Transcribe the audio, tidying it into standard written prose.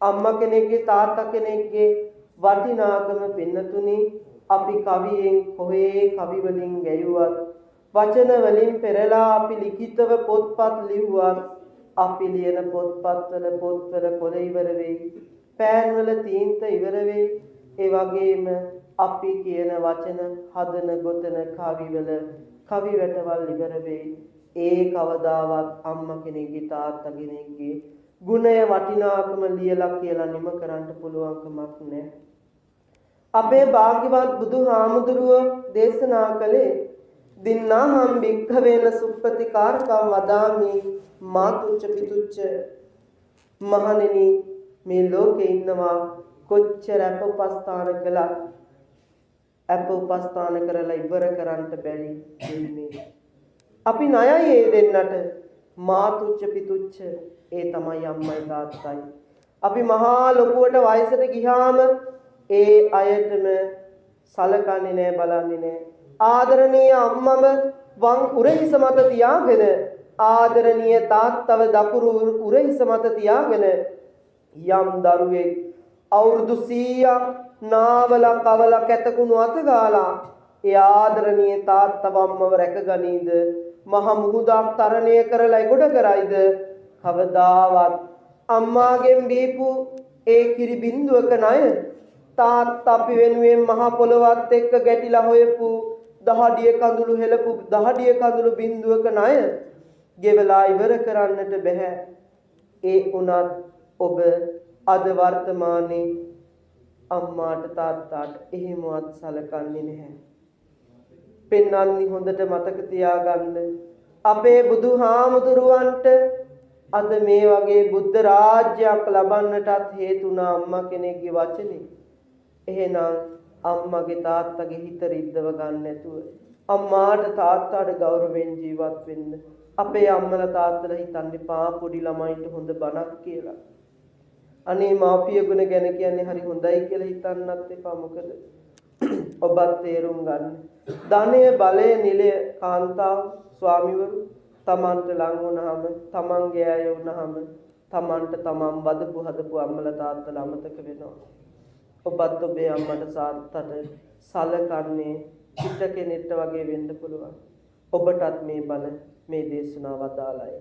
අම්මා කෙනෙක්ගේ තාත්තා කෙනෙක්ගේ වටිනාකම පින්නතුනි අපි කවියෙන් කොහේ කවි වලින් ගැයුවත් වචන වලින් පෙරලා අපි ලිඛිතව පොත්පත් ලිව්වත් අපි ලියන පොත්පත්වල පොත්වල කොළ ඉවර වෙයි පෑන් වල තීන්ත ඉවර වෙයි ඒ වගේම අපි කියන වචන හදන ගොතන කවිවල කවි වැටවල් ඉවර වෙයි ඒ කවදාවත් අම්මා කෙනෙක්ගේ තාත්තා කෙනෙක්ගේ ගුණය වටිනාකම ලියලා කියලා නිම කරන්න පුළුවන්කමක් නැහැ. අපේ භාග්‍යවත් බුදුහාමුදුරුවෝ දේශනා කළේ දින්නාහම් භික්ඛවේන සුප්පතිකාරකම් වදාමි මාතුච්ච පිතුච්ච මහණෙනි මේ ලෝකේ ඉන්නවා කොච්චර අප උපස්ථාන කළා අප උපස්ථාන කරලා ඉවර කරන්න බැරි දෙන්නේ අපි ණයයි ඒ දෙන්නට මාතුච්ච පිතුච්ච ඒ තමයි අම්මයි තාත්තයි අපි මහා ලොකුවට වයසට ගියාම ඒ අයටම සලකන්නේ නැහැ බලන්නේ නැහැ ආදරණීය අම්මම වම් උරහිස මත තියාගෙන ආදරණීය තාත්තව දකුණු උරහිස මත තියාගෙන යම් දරුවෙක් අවුරුදු 100ක් නාවල කවල කැතකුණු අත ගාලා ඒ ආදරණීය තාත්තව අම්මව රැකගනීද මහ මුහුදක් තරණය කරලා ගොඩ කරයිද කවදාවත් අම්මාගෙන් බීපු ඒ කිරි බින්දුවක ණය තාත්තා අපි වෙනුවෙන් මහ පොළවත් එක්ක ගැටිලා හොයපු දහඩිය කඳුළු හෙලපු දහඩිය කඳුළු බින්දුවක ණය ගෙවලා ඉවර කරන්නට බෑ ඒ උනත් ඔබ අද වර්තමානයේ අම්මාට තාත්තාට එහෙමවත් සලකන්නේ නැහැ පෙන්වන්නේ හොඳට මතක තියාගන්න අපේ බුදුහාමුදුරුවන්ට අද මේ වගේ බුද්ධ රාජ්‍යයක් ලබන්නටත් හේතුණා අම්මා කෙනෙක්ගේ වචනේ. එහෙනම් අම්මගේ තාත්තගේ හිත රිද්දව ගන්න නැතුව අම්මාට තාත්තාට ගෞරවයෙන් ජීවත් වෙන්න. අපේ අම්මලා තාත්තලා හිතන්න එපා පොඩි ළමයින්ට හොඳ බණක් කියලා. අනේ මාපිය ගුණ ගැන කියන්නේ හරි හොඳයි කියලා හිතන්නත් එපා මොකද ඔබත් තේරුම් ගන්න. ධනය බලය නිලය කාන්තාව ස්වාමිවරු තමන්ට ලං වුණාම තමන්ගේ අය වුණාම තමන්ට තමන් වදපු හදපු අම්මලා තාත්තලා අමතක වෙනවා. ඔබත් ඔබේ අම්මට තාත්තට සලකන්නේ පිට කෙනෙක්ට වගේ වෙන්න පුළුවන්. ඔබටත් මේ බල මේ දේශනාව අදාළයි.